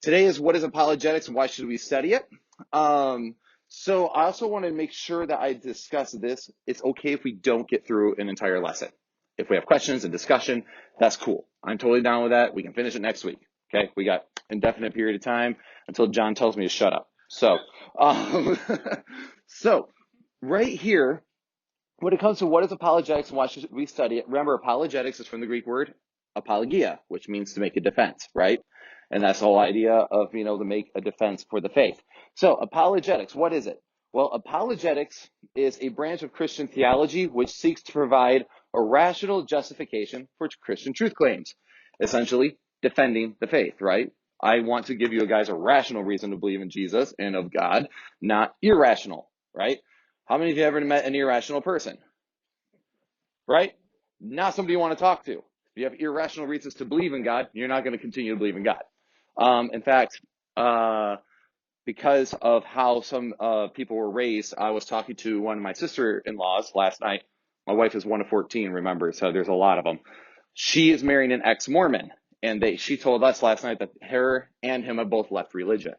Today is what is apologetics and why should we study it? So I also want to make sure that I discuss this. It's okay if we don't get through an entire lesson. If we have questions and discussion, that's cool. I'm totally down with that. We can finish it next week. Okay, we got indefinite period of time until John tells me to shut up. So, so right here, when it comes to what is apologetics and why should we study it, remember apologetics is from the Greek word apologia, which means to make a defense, right? And that's the whole idea of being able to make a defense for the faith. So apologetics, what is it? Well, apologetics is a branch of Christian theology which seeks to provide a rational justification for Christian truth claims, essentially defending the faith, right? I want to give you guys a rational reason to believe in Jesus and of God, not irrational, right? How many of you ever met an irrational person? Right? Not somebody you want to talk to. If you have irrational reasons to believe in God, you're not going to continue to believe in God. In fact, because of how some people were raised, I was talking to one of my sister-in-laws last night. My wife is one of 14, remember, so there's a lot of them. She is marrying an ex-Mormon, and she told us last night that her and him have both left religion.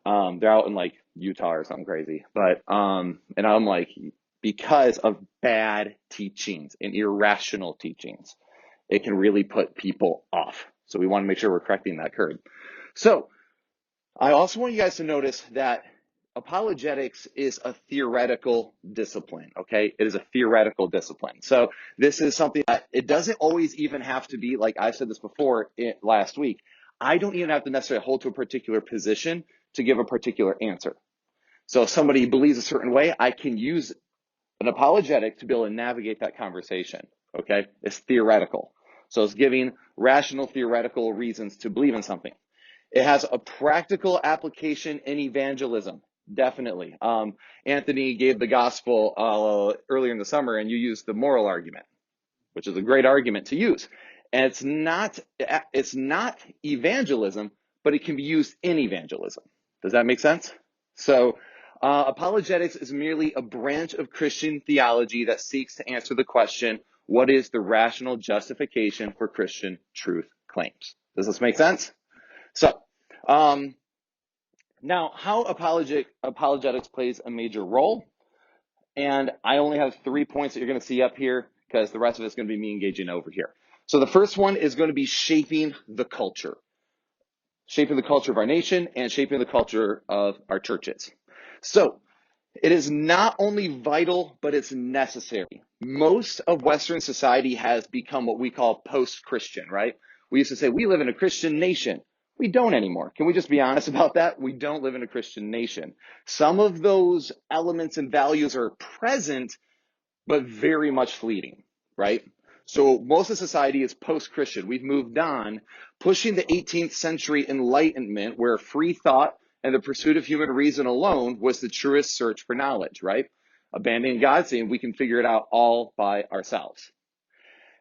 They're out in like Utah or something crazy. But, and I'm like, because of bad teachings and irrational teachings, it can really put people off. So we want to make sure we're correcting that curve. So I also want you guys to notice that apologetics is a theoretical discipline, okay? It is a theoretical discipline. So this is something that it doesn't always even have to be, like I said this before last week, I don't even have to necessarily hold to a particular position to give a particular answer. So if somebody believes a certain way, I can use an apologetic to be able to navigate that conversation, okay? It's theoretical. So it's giving rational theoretical reasons to believe in something. It has a practical application in evangelism, definitely. Anthony gave the gospel earlier in the summer, and you used the moral argument, which is a great argument to use. And it's not evangelism, but it can be used in evangelism. Does that make sense? So apologetics is merely a branch of Christian theology that seeks to answer the question, what is the rational justification for Christian truth claims? Does this make sense? So now how apologetics plays a major role. And I only have 3 points that you're going to see up here because the rest of it's going to be me engaging over here. So the first one is going to be shaping the culture of our nation and shaping the culture of our churches. So it is not only vital, but it's necessary. Most of Western society has become what we call post-Christian, right? We used to say we live in a Christian nation. We don't anymore. Can we just be honest about that? We don't live in a Christian nation. Some of those elements and values are present, but very much fleeting, right? So most of society is post-Christian. We've moved on, pushing the 18th century Enlightenment, where free thought and the pursuit of human reason alone was the truest search for knowledge, right? Abandoning God, saying we can figure it out all by ourselves.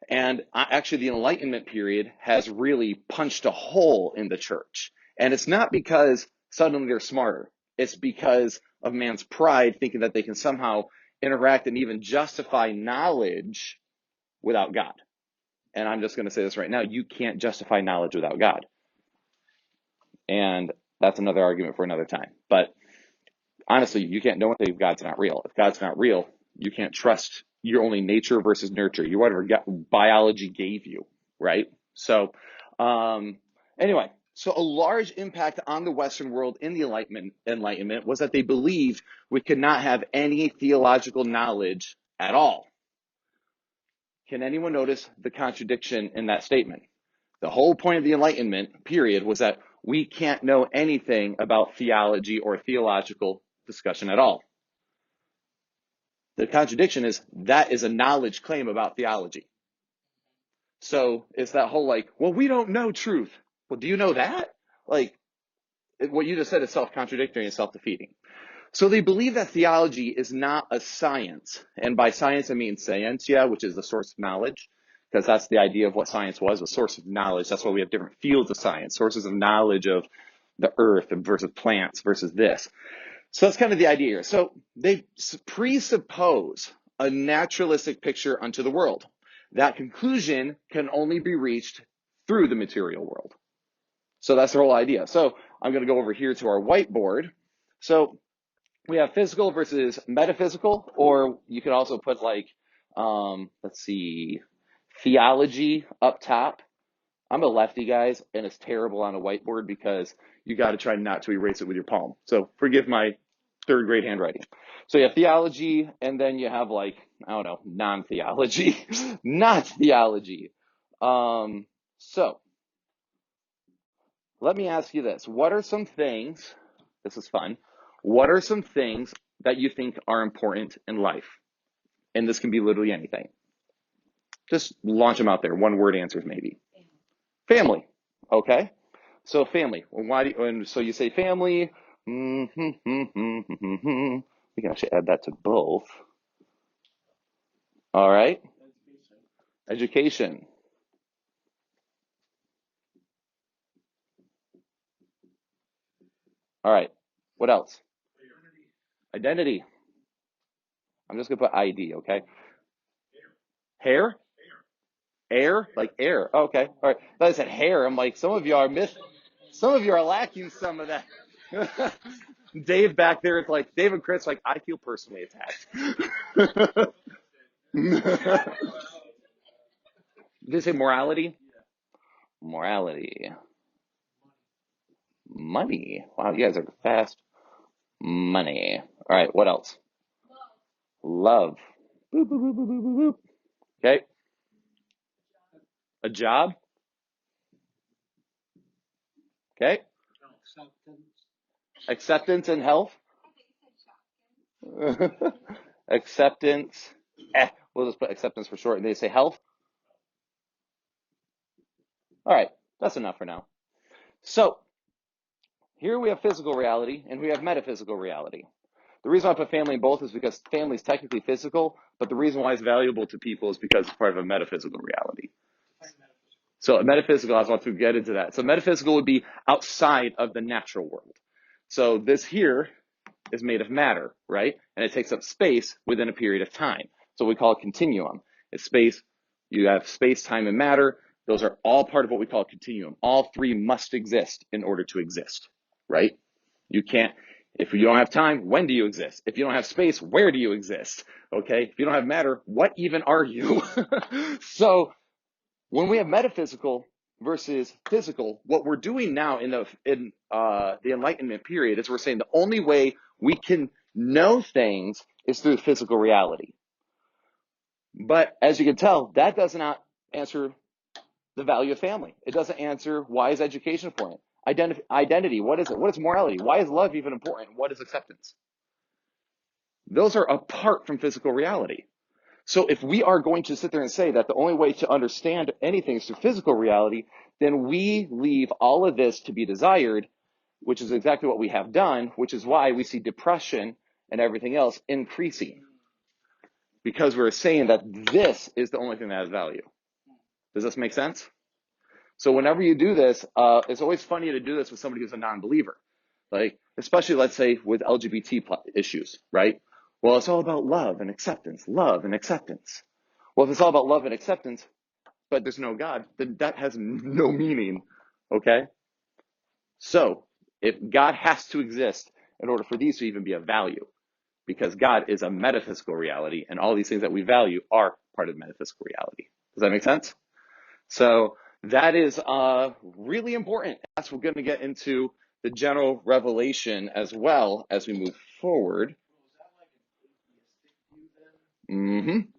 And actually, the Enlightenment period has really punched a hole in the church. And it's not because suddenly they're smarter. It's because of man's pride, thinking that they can somehow interact and even justify knowledge without God. And I'm just going to say this right now. You can't justify knowledge without God. And that's another argument for another time. But honestly, you can't know if God's not real. If God's not real, you can't trust your only nature versus nurture. You whatever biology gave you, right? So anyway, so a large impact on the Western world in the Enlightenment was that they believed we could not have any theological knowledge at all. Can anyone notice the contradiction in that statement? The whole point of the Enlightenment period was that we can't know anything about theology or theological discussion at all. The contradiction is that is a knowledge claim about theology. So it's that whole like, well, we don't know truth. Well, do you know that? Like, what you just said is self-contradictory and self-defeating. So they believe that theology is not a science. And by science, I mean scientia, which is the source of knowledge, because that's the idea of what science was, a source of knowledge. That's why we have different fields of science, sources of knowledge of the earth versus plants versus this. So that's kind of the idea here. So they presuppose a naturalistic picture unto the world. That conclusion can only be reached through the material world. So that's the whole idea. So I'm going to go over here to our whiteboard. So we have physical versus metaphysical, or you could also put like, let's see, theology up top. I'm a lefty, guys, and it's terrible on a whiteboard because you got to try not to erase it with your palm. So forgive my third grade handwriting. So you have theology, and then you have like, I don't know, non-theology, not theology. So let me ask you this. What are some things, this is fun, what are some things that you think are important in life? And this can be literally anything. Just launch them out there. One word answers maybe. Family. Okay. So family. Why do you, and so you say family. We can actually add that to both. All right. Education. All right. What else? Identity. I'm just gonna put ID. Okay. Hair. Air, like air. Oh, okay. All right. I said hair. I'm like, some of you are lacking some of that. Dave back there, it's like, Dave and Chris, like, I feel personally attacked. Did they say morality? Morality. Money. Wow, you guys are fast. Money. All right, what else? Love. Boop, boop, boop, boop, boop, boop, boop. Okay. A job. Okay. Acceptance and health. Acceptance. We'll just put acceptance for short. And they say health. All right, that's enough for now. So here we have physical reality and we have metaphysical reality. The reason I put family in both is because family is technically physical, but the reason why it's valuable to people is because it's part of a metaphysical reality. So metaphysical, I want to get into that. So metaphysical would be outside of the natural world. So this here is made of matter, right? And it takes up space within a period of time. So we call it continuum. It's space. You have space, time, and matter. Those are all part of what we call a continuum. All three must exist in order to exist, right? You can't, if you don't have time, when do you exist? If you don't have space, where do you exist? Okay? If you don't have matter, what even are you? So when we have metaphysical versus physical, what we're doing now in the Enlightenment period is we're saying the only way we can know things is through physical reality. But as you can tell, that does not answer the value of family. It doesn't answer why is education important. Identity, what is it? What is morality? Why is love even important? What is acceptance? Those are apart from physical reality. So if we are going to sit there and say that the only way to understand anything is through physical reality, then we leave all of this to be desired, which is exactly what we have done, which is why we see depression and everything else increasing. Because we're saying that this is the only thing that has value. Does this make sense? So whenever you do this, it's always funny to do this with somebody who's a non-believer. Like, especially, let's say, with LGBT issues, right? Well, it's all about love and acceptance, love and acceptance. Well, if it's all about love and acceptance, but there's no God, then that has no meaning, okay? So, if God has to exist in order for these to even be of value, because God is a metaphysical reality, and all these things that we value are part of metaphysical reality. Does that make sense? So, that is really important. That's what we're going to get into the general revelation as well as we move forward.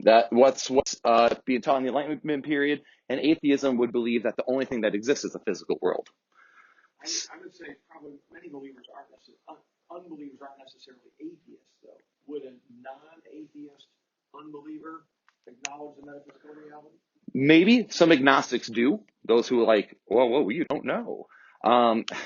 That what's being taught in the Enlightenment period, and atheism would believe that the only thing that exists is the physical world. I would say probably many believers unbelievers aren't necessarily atheists, though. Would a non-atheist unbeliever acknowledge the metaphysical reality? Maybe some agnostics do. Those who are like, whoa, you don't know.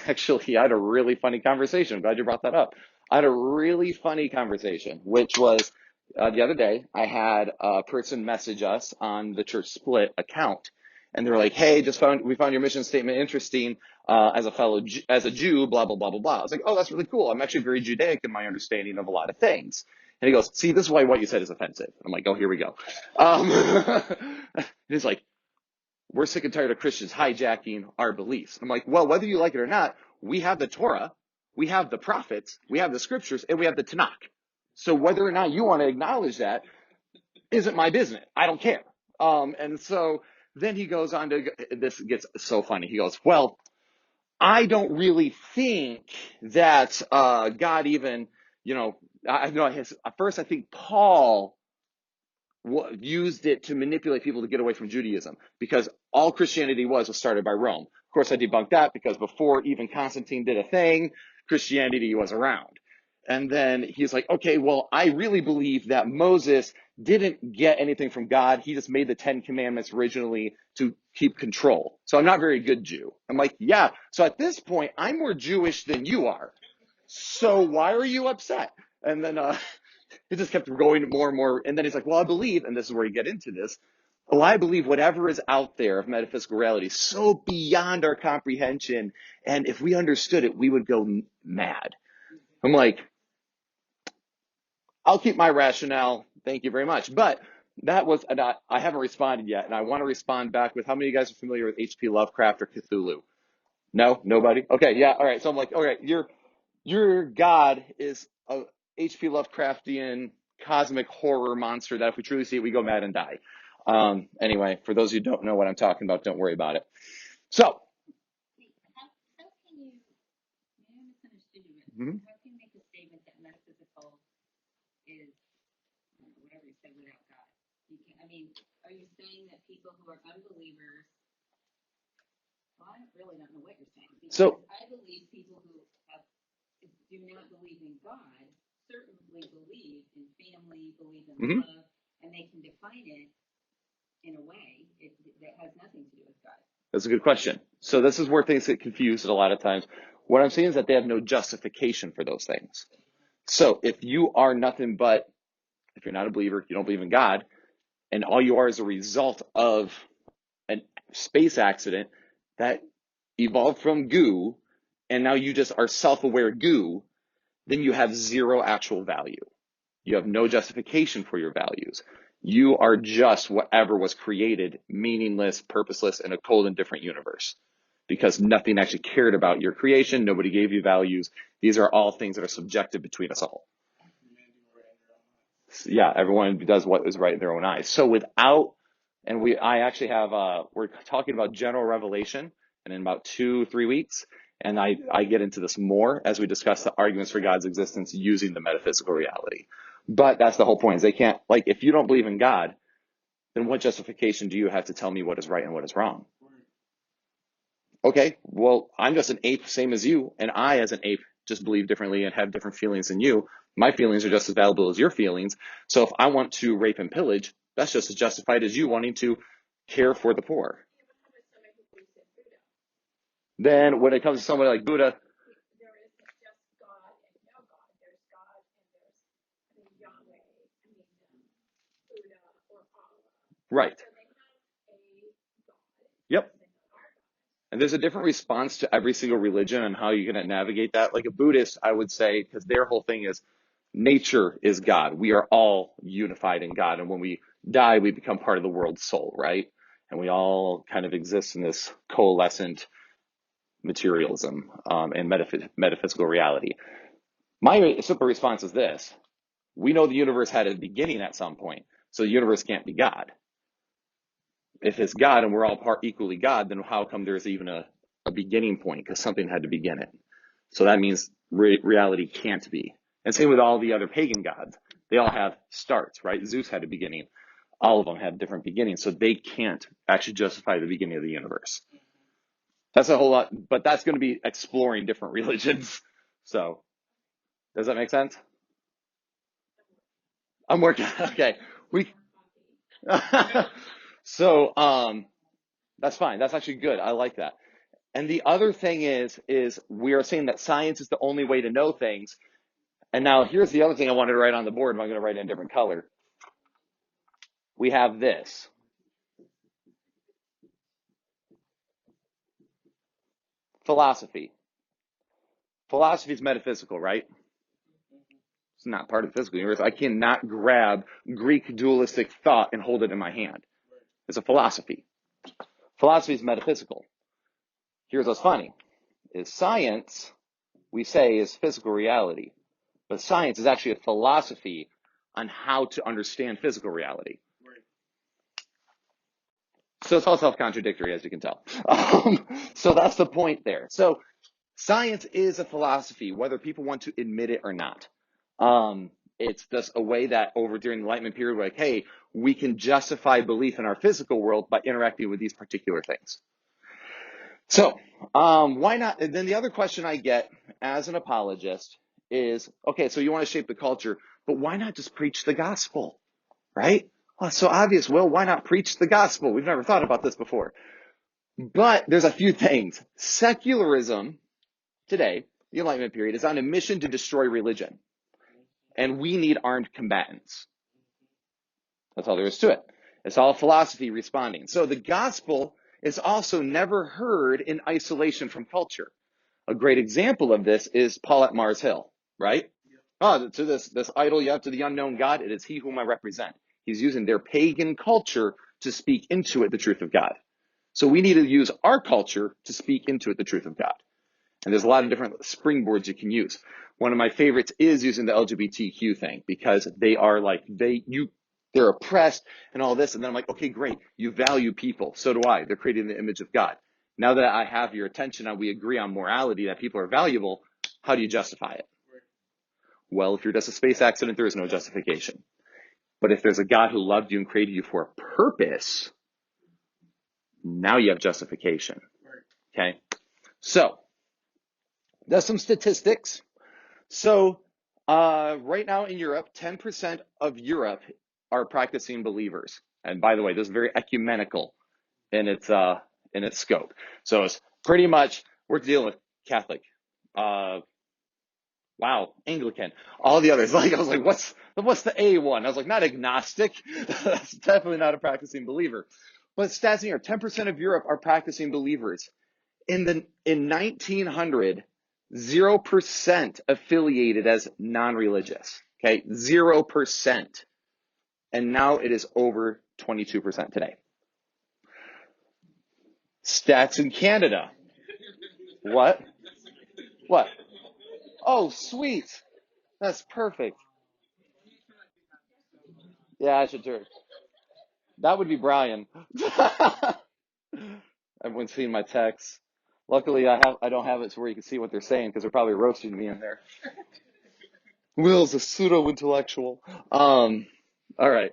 Actually, I had a really funny conversation. I'm glad you brought that up. I had a really funny conversation, which was the other day. I had a person message us on the Church Split account, and they were like, "Hey, we found your mission statement interesting. As a Jew, blah blah blah blah blah." I was like, "Oh, that's really cool. I'm actually very Judaic in my understanding of a lot of things." And he goes, see, this is why what you said is offensive. I'm like, oh, here we go. He's like, we're sick and tired of Christians hijacking our beliefs. I'm like, well, whether you like it or not, we have the Torah, we have the prophets, we have the scriptures, and we have the Tanakh. So whether or not you want to acknowledge that isn't my business. I don't care. And so then he goes on to, this gets so funny. He goes, well, I don't really think that God even, at first I think Paul used it to manipulate people to get away from Judaism because all Christianity was started by Rome. Of course, I debunked that because before even Constantine did a thing, Christianity was around. And then he's like, okay, well, I really believe that Moses didn't get anything from God. He just made the 10 Commandments originally to keep control. So I'm not a very good Jew. I'm like, yeah. So at this point, I'm more Jewish than you are. So why are you upset? And then it just kept going more and more. And then he's like, well, I believe, and this is where you get into this, well, I believe whatever is out there of metaphysical reality is so beyond our comprehension. And if we understood it, we would go mad. I'm like, I'll keep my rationale. Thank you very much. But that was, and I haven't responded yet. And I want to respond back with how many of you guys are familiar with H.P. Lovecraft or Cthulhu? No? Nobody? Okay, yeah, all right. So I'm like, okay, your God is a H.P. Lovecraftian cosmic horror monster that if we truly see it, we go mad and die. Anyway, for those of you who don't know what I'm talking about, don't worry about it. So, How can you, I misunderstood you, Mhm. how can you make a statement that metaphysical is, whatever you said, without God? Are you saying that people who are unbelievers, well, I really don't know what you're saying. Because So- I believe people who do not believe in God certainly believe in family, believe in Mhm. love, and they can define it in a way that has nothing to do with God. That's a good question. So this is where things get confused a lot of times. What I'm saying is that they have no justification for those things. So if you are nothing but, if you're not a believer, you don't believe in God, and all you are is a result of a space accident that evolved from goo, and now you just are self-aware goo, then you have zero actual value. You have no justification for your values. You are just whatever was created, meaningless, purposeless, in a cold and different universe. Because nothing actually cared about your creation. Nobody gave you values. These are all things that are subjective between us all. Yeah, everyone does what is right in their own eyes. So I actually have, we're talking about general revelation, and in about 2-3 weeks, and I get into this more as we discuss the arguments for God's existence using the metaphysical reality. But that's the whole point, is they can't, like, if you don't believe in God, then what justification do you have to tell me what is right and what is wrong? Okay, well, I'm just an ape, same as you, and I, as an ape, just believe differently and have different feelings than you. My feelings are just as valuable as your feelings. So if I want to rape and pillage, that's just as justified as you wanting to care for the poor. Then when it comes to somebody like Buddha, there isn't just God and no God. There's God and there's Yahweh, Buddha or Allah. right. So they have a God. Yep. They are God. And there's a different response to every single religion and how you're going to navigate that. Like a Buddhist, I would say, because their whole thing is nature is God. We are all unified in God. And when we die, we become part of the world's soul, right? And we all kind of exist in this coalescent materialism and metaphysical reality. My simple response is this. We know the universe had a beginning at some point, so the universe can't be God. If it's God and we're all equally God, then how come there's even a beginning point? Because something had to begin it. So that means reality can't be. And same with all the other pagan gods. They all have starts, right? Zeus had a beginning. All of them have different beginnings, so they can't actually justify the beginning of the universe. That's a whole lot, but that's going to be exploring different religions. So, does that make sense? I'm working. Okay. So, that's fine. That's actually good. I like that. And the other thing is we are saying that science is the only way to know things. And now here's the other thing I wanted to write on the board, but I'm going to write it in a different color. We have this. Philosophy. Philosophy is metaphysical, right? It's not part of the physical universe. I cannot grab Greek dualistic thought and hold it in my hand. It's a philosophy. Philosophy is metaphysical. Here's what's funny, is science, we say, is physical reality. But science is actually a philosophy on how to understand physical reality. So it's all self-contradictory, as you can tell. So that's the point there. So science is a philosophy, whether people want to admit it or not. It's just a way that during the Enlightenment period, we're like, hey, we can justify belief in our physical world by interacting with these particular things. So why not? And then the other question I get as an apologist is, okay, so you want to shape the culture, but why not just preach the gospel, right? Well, it's so obvious. Well, why not preach the gospel? We've never thought about this before. But there's a few things. Secularism today, the Enlightenment period, is on a mission to destroy religion. And we need armed combatants. That's all there is to it. It's all philosophy responding. So the gospel is also never heard in isolation from culture. A great example of this is Paul at Mars Hill, right? Oh, to this idol you have to the unknown God, it is he whom I represent. He's using their pagan culture to speak into it the truth of God. So we need to use our culture to speak into it the truth of God. And there's a lot of different springboards you can use. One of my favorites is using the LGBTQ thing, because they are like, they're oppressed and all this. And then I'm like, okay, great. You value people. So do I. They're creating the image of God. Now that I have your attention and we agree on morality, that people are valuable, how do you justify it? Well, if you're just a space accident, there is no justification. But if there's a God who loved you and created you for a purpose, now you have justification. Okay? So, there's some statistics. So, right now in Europe, 10% of Europe are practicing believers. And by the way, this is very ecumenical in its scope. So it's pretty much, we're dealing with Catholic, Anglican, all the others. Like, I was like, what's the A one? I was like, not agnostic. That's definitely not a practicing believer. But stats in here, 10% of Europe are practicing believers. In 1900, 0% affiliated as non-religious. Okay, 0%. And now it is over 22% today. Stats in Canada. What? What? Oh, sweet. That's perfect. Yeah, I should do it. That would be Brian. Everyone's seeing my texts. Luckily, I don't have it to where you can see what they're saying, because they're probably roasting me in there. Will's a pseudo-intellectual. All right.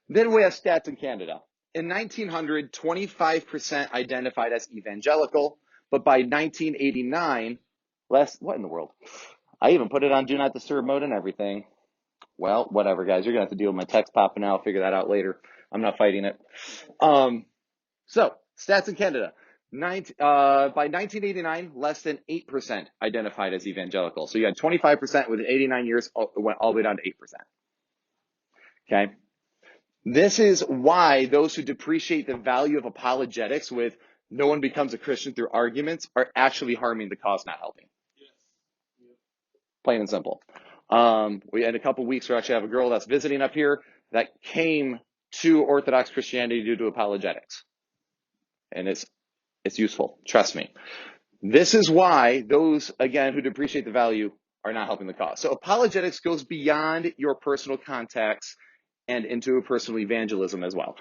Then we have stats in Canada. In 1900, 25% identified as evangelical, but by 1989, what in the world? I even put it on Do Not Disturb mode and everything. Well, whatever, guys. You're going to have to deal with my text popping out. I'll figure that out later. I'm not fighting it. So, stats in Canada. By 1989, less than 8% identified as evangelical. So you had 25% within 89 years, it went all the way down to 8%. Okay? This is why those who depreciate the value of apologetics with no one becomes a Christian through arguments are actually harming the cause, not helping. Plain and simple. We in a couple weeks, we actually have a girl that's visiting up here that came to Orthodox Christianity due to apologetics. And it's useful. Trust me. This is why those, again, who depreciate the value are not helping the cause. So apologetics goes beyond your personal contacts and into personal evangelism as well.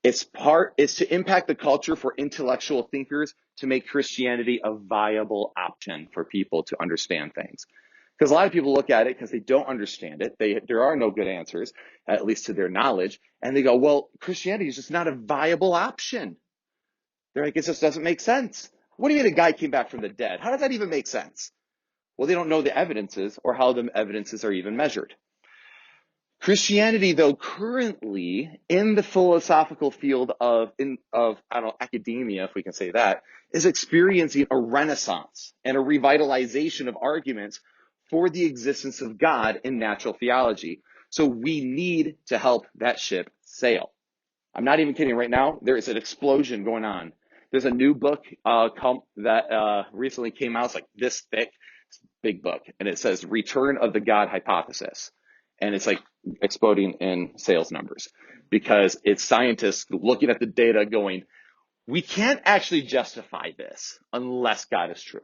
It's to impact the culture for intellectual thinkers to make Christianity a viable option for people to understand things. Because a lot of people look at it because they don't understand it. There are no good answers, at least to their knowledge. And they go, well, Christianity is just not a viable option. They're like, it just doesn't make sense. What do you mean a guy came back from the dead? How does that even make sense? Well, they don't know the evidences or how the evidences are even measured. Christianity, though, currently in the philosophical field of academia, if we can say that, is experiencing a renaissance and a revitalization of arguments for the existence of God in natural theology. So we need to help that ship sail. I'm not even kidding. Right now, there is an explosion going on. There's a new book that recently came out. It's like this thick. big book, and it says Return of the God Hypothesis. And it's like exploding in sales numbers because it's scientists looking at the data going, we can't actually justify this unless God is true.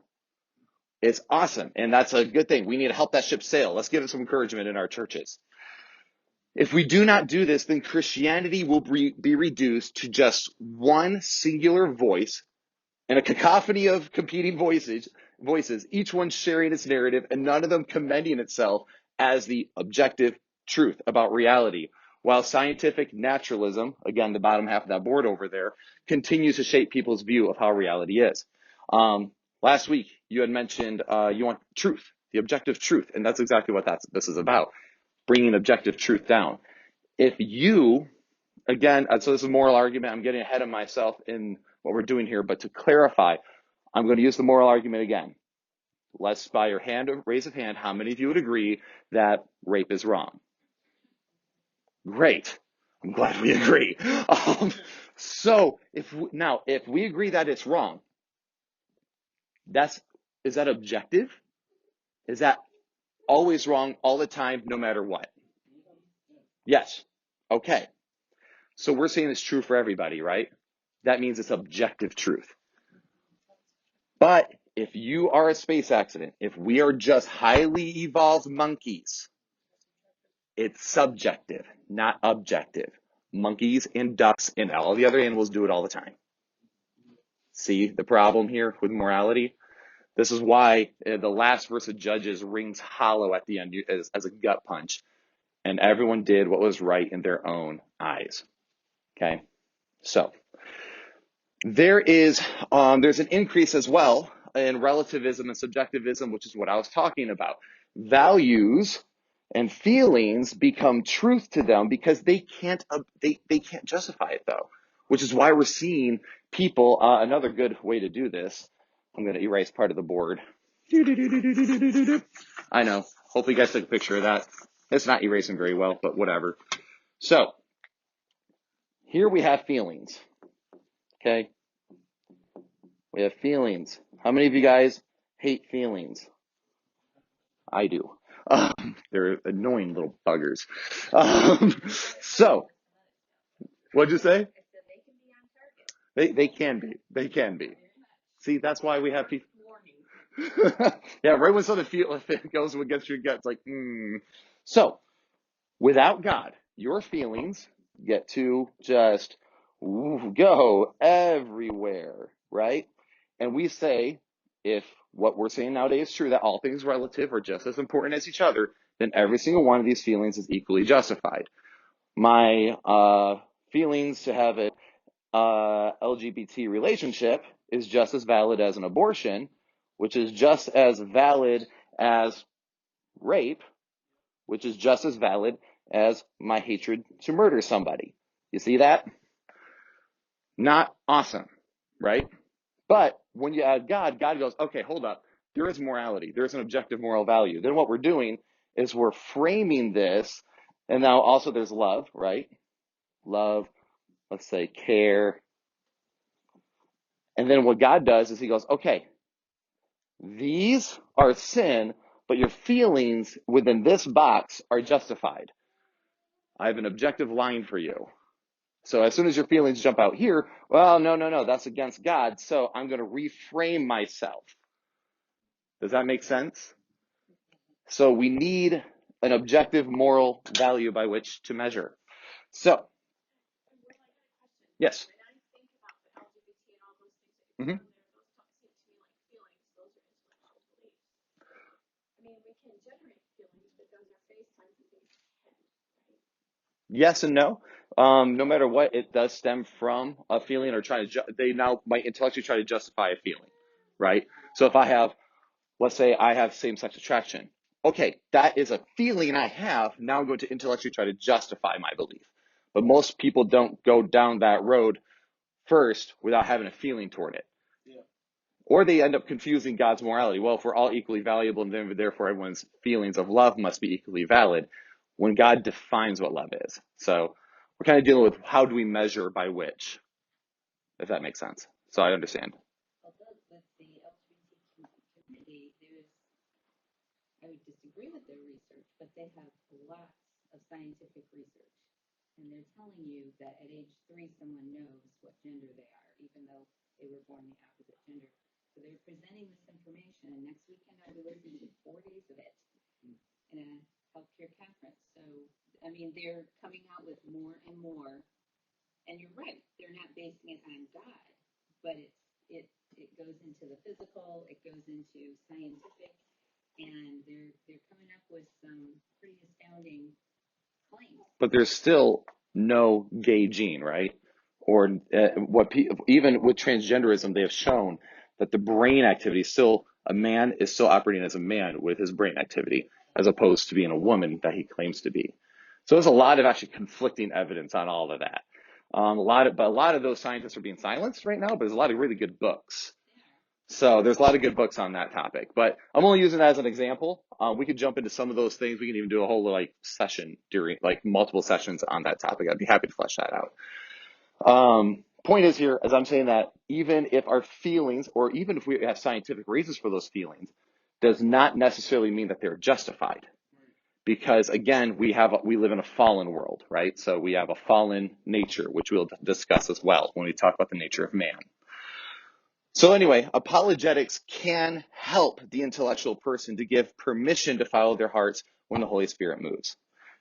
It's awesome. And that's a good thing. We need to help that ship sail. Let's give it some encouragement in our churches. If we do not do this, then Christianity will be reduced to just one singular voice and a cacophony of competing voices, each one sharing its narrative and none of them commending itself as the objective truth about reality. While scientific naturalism, again, the bottom half of that board over there, continues to shape people's view of how reality is. Last week, you had mentioned you want truth, the objective truth, and that's exactly what this is about, bringing objective truth down. If you, again, so this is a moral argument. I'm getting ahead of myself in what we're doing here, but to clarify, I'm going to use the moral argument again. Let's, by your raise of hand, how many of you would agree that rape is wrong? Great. I'm glad we agree. So if we agree that it's wrong, is that objective? Is that always wrong all the time, no matter what? Yes. Okay. So we're saying it's true for everybody, right? That means it's objective truth. But if you are a space accident, if we are just highly evolved monkeys, it's subjective, not objective. Monkeys and ducks and all the other animals do it all the time. See the problem here with morality? This is why the last verse of Judges rings hollow at the end as a gut punch. And everyone did what was right in their own eyes. Okay? So there's an increase as well in relativism and subjectivism, which is what I was talking about. Values and feelings become truth to them because they can't justify it though, which is why we're seeing people. Another good way to do this. I'm going to erase part of the board. I know. Hopefully you guys took a picture of that. It's not erasing very well, but whatever. So here we have feelings. Okay. We have feelings. How many of you guys hate feelings? I do. They're annoying little buggers. So, what'd you say? They can be. They can be. See, that's why we have people. Yeah, right when something goes against your gut, it's like, So, without God, your feelings get to just go everywhere, right? And we say, if what we're saying nowadays is true, that all things relative are just as important as each other, then every single one of these feelings is equally justified. My feelings to have a LGBT relationship is just as valid as an abortion, which is just as valid as rape, which is just as valid as my hatred to murder somebody. You see that? Not awesome, right? But when you add God, God goes, okay, hold up. There is morality. There is an objective moral value. Then what we're doing is we're framing this, and now also there's love, right? Love, let's say care. And then what God does is he goes, okay, these are sin, but your feelings within this box are justified. I have an objective line for you. So as soon as your feelings jump out here, well, no, that's against God. So I'm going to reframe myself. Does that make sense? So we need an objective moral value by which to measure. So, yes. Mm-hmm. Yes and no. No matter what, it does stem from a feeling or trying to, they now might intellectually try to justify a feeling, right? So if I have, let's say I have same-sex attraction. Okay, that is a feeling I have. Now I'm going to intellectually try to justify my belief. But most people don't go down that road first without having a feeling toward it. Yeah. Or they end up confusing God's morality. Well, if we're all equally valuable, and then therefore everyone's feelings of love must be equally valid, when God defines what love is. So we're kind of dealing with how do we measure by which, if that makes sense. So I understand. Although with the LGBT community, there's but they have lots of scientific research. And they're telling you that at age 3, someone knows what gender they are, even though they were born the opposite gender. So they're presenting this information, and next weekend I'll be listening to 4 days of it in a healthcare conference. So, I mean, they're coming out with more and more. And you're right, they're not basing it on God, but it goes into the physical, it goes into scientific, and they're coming up with some pretty astounding claims. But there's still no gay gene, right? Or even with transgenderism, they have shown that the brain activity a man is still operating as a man with his brain activity, as opposed to being a woman that he claims to be. So there's a lot of actually conflicting evidence on all of that. A lot of those scientists are being silenced right now, but there's a lot of really good books. So there's a lot of good books on that topic, but I'm only using it as an example. We could jump into some of those things. We can even do a whole session during multiple sessions on that topic. I'd be happy to flesh that out. Point is here, as I'm saying that even if our feelings, or even if we have scientific reasons for those feelings, does not necessarily mean that they're justified. Because again, we live in a fallen world, right? So we have a fallen nature, which we'll discuss as well when we talk about the nature of man. So anyway, apologetics can help the intellectual person to give permission to follow their hearts when the Holy Spirit moves.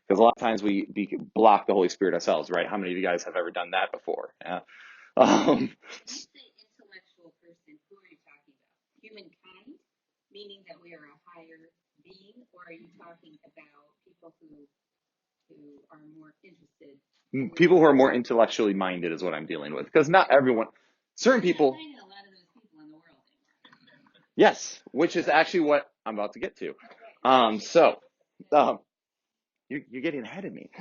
Because a lot of times we block the Holy Spirit ourselves, right? How many of you guys have ever done that before? Yeah. When you say intellectual person, who are you talking about? Humankind, meaning that we are a higher being, or are you talking about people who are more interested? People who are more intellectually minded is what I'm dealing with. Because not everyone, certain people. Finding a lot of those people in the world anymore. Yes, which is actually what I'm about to get to. You're getting ahead of me.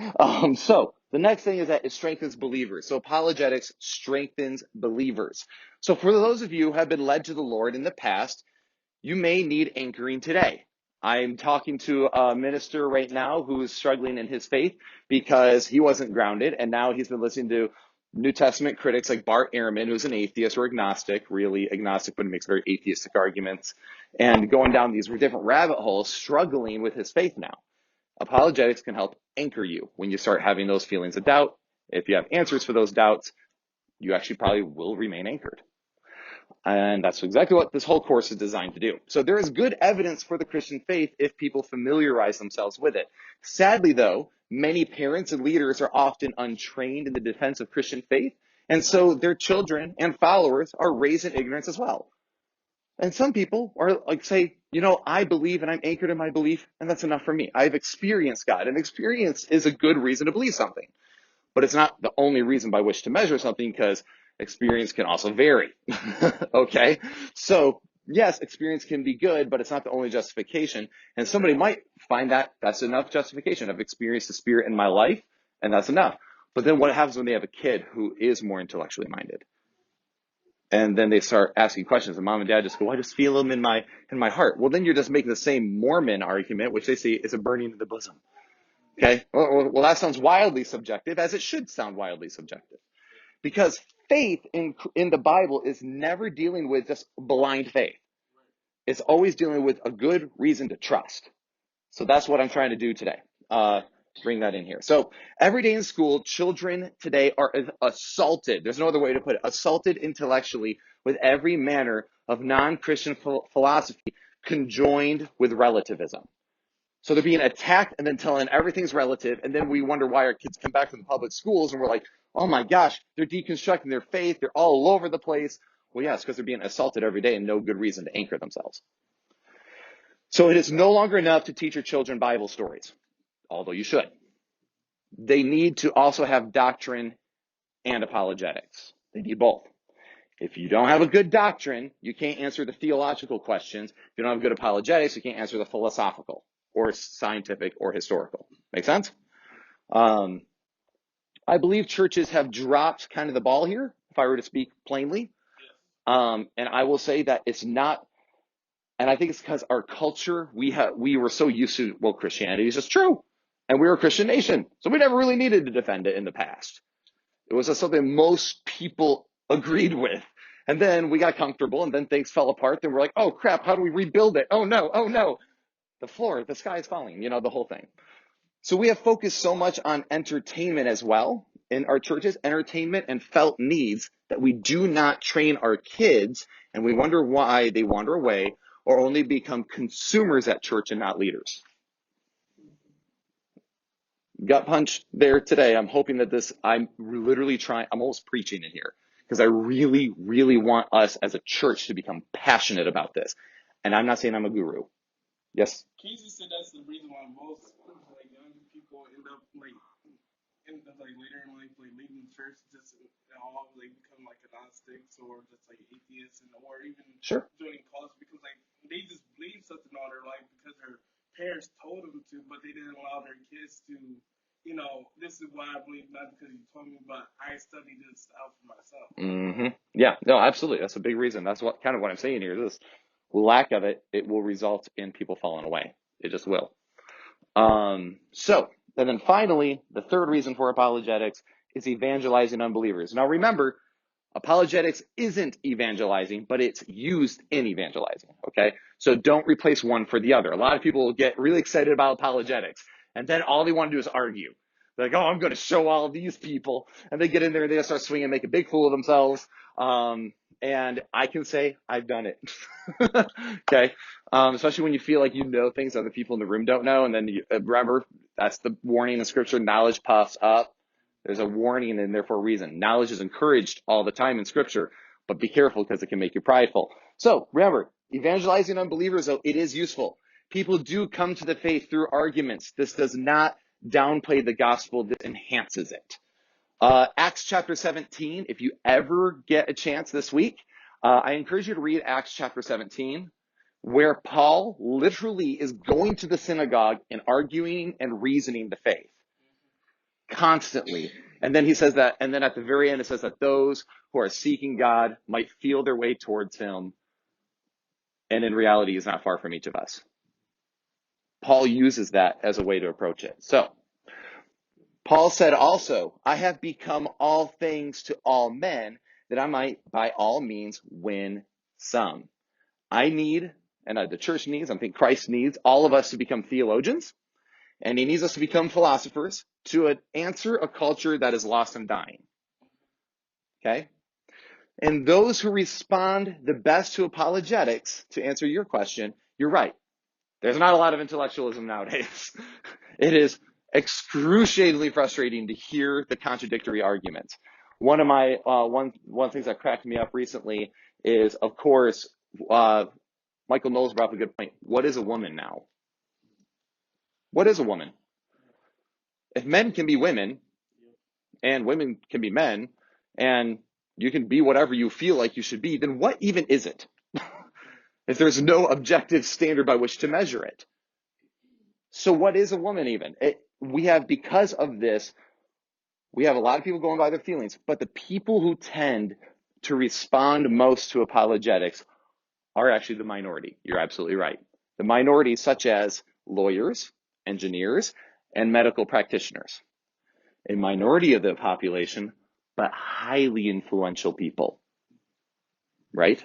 So the next thing is that it strengthens believers. So apologetics strengthens believers. So for those of you who have been led to the Lord in the past, you may need anchoring today. I'm talking to a minister right now who is struggling in his faith because he wasn't grounded, and now he's been listening to New Testament critics like Bart Ehrman, who's an atheist or agnostic, really agnostic, but he makes very atheistic arguments, and going down these different rabbit holes, struggling with his faith now. Apologetics can help anchor you when you start having those feelings of doubt. If you have answers for those doubts, you actually probably will remain anchored. And that's exactly what this whole course is designed to do. So there is good evidence for the Christian faith if people familiarize themselves with it. Sadly, though, many parents and leaders are often untrained in the defense of Christian faith, and so their children and followers are raised in ignorance as well. And some people are say, I believe and I'm anchored in my belief, and that's enough for me. I've experienced God, and experience is a good reason to believe something. But it's not the only reason by which to measure something, because experience can also vary. Okay? So, yes, experience can be good, but it's not the only justification. And somebody might find that that's enough justification. I've experienced the Spirit in my life, and that's enough. But then what happens when they have a kid who is more intellectually minded? And then they start asking questions, and mom and dad just go, I just feel them in my heart. Well, then you're just making the same Mormon argument, which they say is a burning in the bosom. Okay, well, that sounds wildly subjective, as it should sound wildly subjective. Because faith in the Bible is never dealing with just blind faith. It's always dealing with a good reason to trust. So that's what I'm trying to do today. Bring that in here. So every day in school, children today are assaulted. There's no other way to put it. Assaulted intellectually with every manner of non-Christian philosophy conjoined with relativism. So they're being attacked and then telling everything's relative. And then we wonder why our kids come back from the public schools and we're like, oh my gosh, they're deconstructing their faith. They're all over the place. Well, yes, because they're being assaulted every day and no good reason to anchor themselves. So it is no longer enough to teach your children Bible stories, although you should. They need to also have doctrine and apologetics. They need both. If you don't have a good doctrine, you can't answer the theological questions. If you don't have good apologetics, you can't answer the philosophical or scientific or historical. Make sense? I believe churches have dropped kind of the ball here, if I were to speak plainly. And I will say that it's not, and I think it's because our culture, we were so used to, well, Christianity is just true. And we were a Christian nation. So we never really needed to defend it in the past. It was just something most people agreed with. And then we got comfortable and then things fell apart. Then we're like, oh crap, how do we rebuild it? Oh no. the floor, the sky is falling, the whole thing. So we have focused so much on entertainment as well in our churches, entertainment and felt needs, that we do not train our kids, and we wonder why they wander away or only become consumers at church and not leaders. Gut punch there today. I'm hoping that I'm literally trying, I'm almost preaching in here, because I really, really want us as a church to become passionate about this. And I'm not saying I'm a guru. Yes? Casey said that's the reason why most young people end up later in life leaving the church, just all become agnostics or just atheists, or even Sure. joining cults, because they just believe something all their life because their parents told them to, but they didn't allow their kids to. This is why I believe, not because you told me, but I studied this out for myself. Mm-hmm. Yeah, no, absolutely. That's a big reason. That's what I'm saying here. This lack of it will result in people falling away. It just will. And then finally, the third reason for apologetics is evangelizing unbelievers. Now remember, apologetics isn't evangelizing, but it's used in evangelizing, okay? So don't replace one for the other. A lot of people will get really excited about apologetics, and then all they want to do is argue. They're like, oh, I'm going to show all these people. And they get in there and they start swinging and make a big fool of themselves. And I can say I've done it. Okay? Especially when you feel like you know things other people in the room don't know. And then remember, that's the warning in Scripture, knowledge puffs up. There's a warning in there for a reason. Knowledge is encouraged all the time in Scripture, but be careful because it can make you prideful. So remember, evangelizing unbelievers, though, it is useful. People do come to the faith through arguments. This does not downplay the gospel. This enhances it. Acts chapter 17, if you ever get a chance this week, I encourage you to read Acts chapter 17, where Paul literally is going to the synagogue and arguing and reasoning the faith constantly. And then he says that, and then at the very end it says that those who are seeking God might feel their way towards him, and in reality is not far from each of us. Paul uses that as a way to approach it. So Paul said also, I have become all things to all men, that I might by all means win some. I need, and the church needs, I think Christ needs all of us to become theologians, and he needs us to become philosophers to answer a culture that is lost and dying. Okay? And those who respond the best to apologetics, to answer your question, you're right. There's not a lot of intellectualism nowadays. It is excruciatingly frustrating to hear the contradictory arguments. One of my one things that cracked me up recently is, of course, Michael Knowles brought up a good point. What is a woman now? What is a woman? If men can be women, and women can be men, and you can be whatever you feel like you should be, then what even is it? If there's no objective standard by which to measure it. So what is a woman even? Because of this, we have a lot of people going by their feelings, but the people who tend to respond most to apologetics are actually the minority. You're absolutely right. The minority, such as lawyers, engineers, and medical practitioners. A minority of the population, but highly influential people. Right?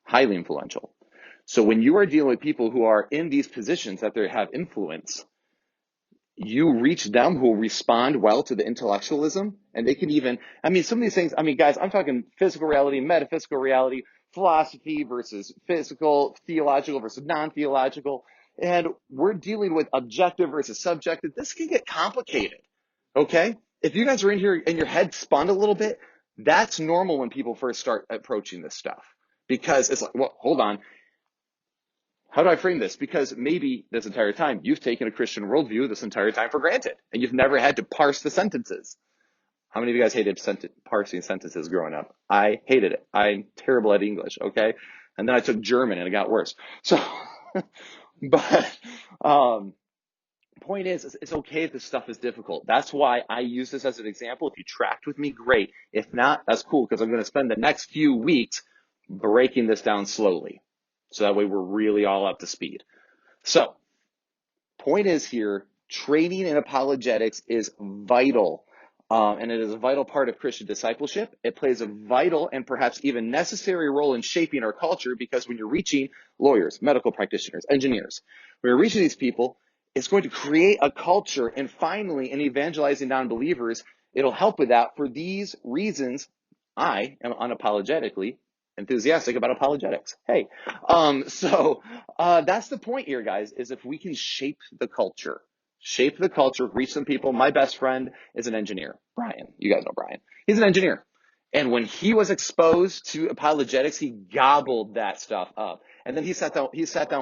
Highly influential. So when you are dealing with people who are in these positions that they have influence, you reach them who respond well to the intellectualism, and they can even, some of these things, guys, I'm talking physical reality, metaphysical reality, philosophy versus physical, theological versus non-theological, and we're dealing with objective versus subjective. This can get complicated, okay? If you guys are in here and your head spun a little bit, that's normal when people first start approaching this stuff, because it's like, well, hold on. How do I frame this? Because maybe this entire time you've taken a Christian worldview this entire time for granted, and you've never had to parse the sentences. How many of you guys hated parsing sentences growing up? I hated it. I'm terrible at English, okay? And then I took German and it got worse. So, but point is, it's okay if this stuff is difficult. That's why I use this as an example. If you tracked with me, great. If not, that's cool, because I'm going to spend the next few weeks breaking this down slowly. So that way we're really all up to speed. So, point is here, training in apologetics is vital. And it is a vital part of Christian discipleship. It plays a vital and perhaps even necessary role in shaping our culture, because when you're reaching lawyers, medical practitioners, engineers, We're reaching these people. It's going to create a culture, and finally, in evangelizing non-believers, it'll help with that. For these reasons, I am unapologetically enthusiastic about apologetics. Hey, that's the point here, guys, is if we can shape the culture, reach some people. My best friend is an engineer, Brian. You guys know Brian. He's an engineer. And when he was exposed to apologetics, he gobbled that stuff up. And then he sat down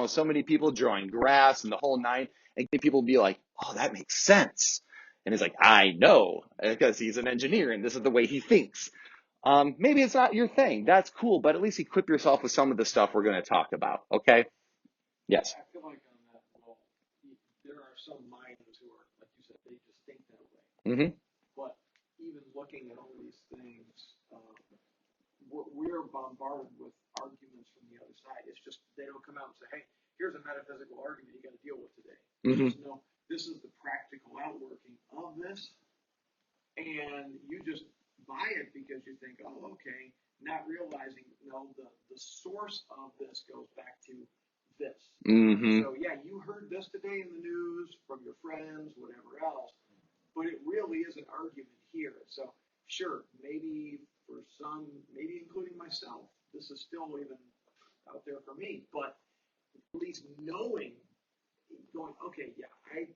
with so many people drawing graphs and the whole nine, and people be like, oh, that makes sense. And he's like, I know, because he's an engineer and this is the way he thinks. Maybe it's not your thing. That's cool, but at least equip yourself with some of the stuff we're going to talk about. Okay? Yes. I feel like on that, well, there are some minds who are, like you said, they just think that way. Mm-hmm. But even looking at all these things, we're bombarded with arguments from the other side. It's just they don't come out and say, hey, here's a metaphysical argument you got to deal with today. Mm-hmm. Just know this is the practical outworking of this, and you just buy it because you think, oh, okay, not realizing, no, the source of this goes back to this. Mm-hmm. So, yeah, you heard this today in the news from your friends, whatever else, but it really is an argument here. So, sure, maybe for some, maybe including myself, this is still even out there for me, but at least knowing, going, okay, yeah, I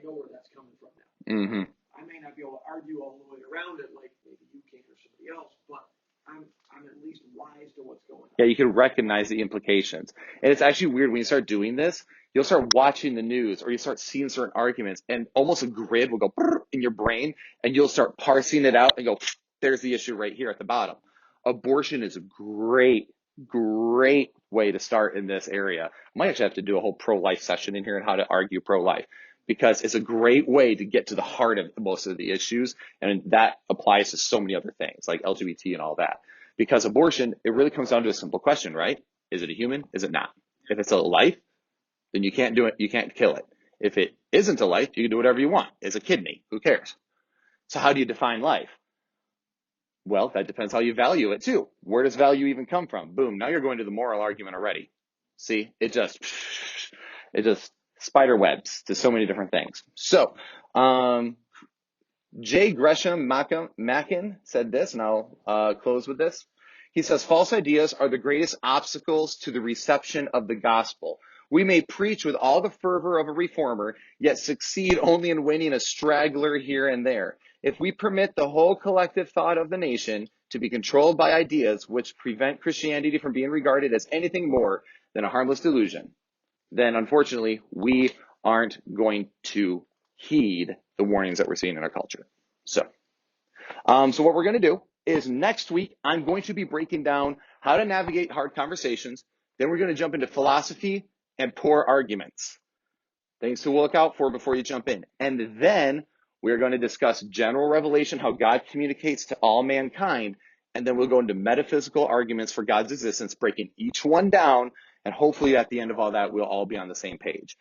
know where that's coming from now. Mm-hmm. I may not be able to argue all the way around it like maybe you can or somebody else, but I'm at least wise to what's going on. Yeah, you can recognize the implications. And it's actually weird when you start doing this, you'll start watching the news or you start seeing certain arguments and almost a grid will go in your brain and you'll start parsing it out and go, there's the issue right here at the bottom. Abortion is a great way to start in this area. I might actually have to do a whole pro-life session in here on how to argue pro-life, because it's a great way to get to the heart of most of the issues. And that applies to so many other things like LGBT and all that. Because abortion, it really comes down to a simple question, right? Is it a human? Is it not? If it's a life, then you can't do it. You can't kill it. If it isn't a life, you can do whatever you want. It's a kidney. Who cares? So how do you define life? Well, that depends how you value it too. Where does value even come from? Boom. Now you're going to the moral argument already. See, it just spider webs to so many different things. So, J. Gresham Mackin said this, and I'll close with this. He says, false ideas are the greatest obstacles to the reception of the gospel. We may preach with all the fervor of a reformer, yet succeed only in winning a straggler here and there. If we permit the whole collective thought of the nation to be controlled by ideas which prevent Christianity from being regarded as anything more than a harmless delusion, then unfortunately we aren't going to heed the warnings that we're seeing in our culture. So what we're going to do is next week, I'm going to be breaking down how to navigate hard conversations. Then we're going to jump into philosophy and poor arguments. Things to look out for before you jump in. And then we're going to discuss general revelation, how God communicates to all mankind. And then we'll go into metaphysical arguments for God's existence, breaking each one down. And hopefully at the end of all that, we'll all be on the same page.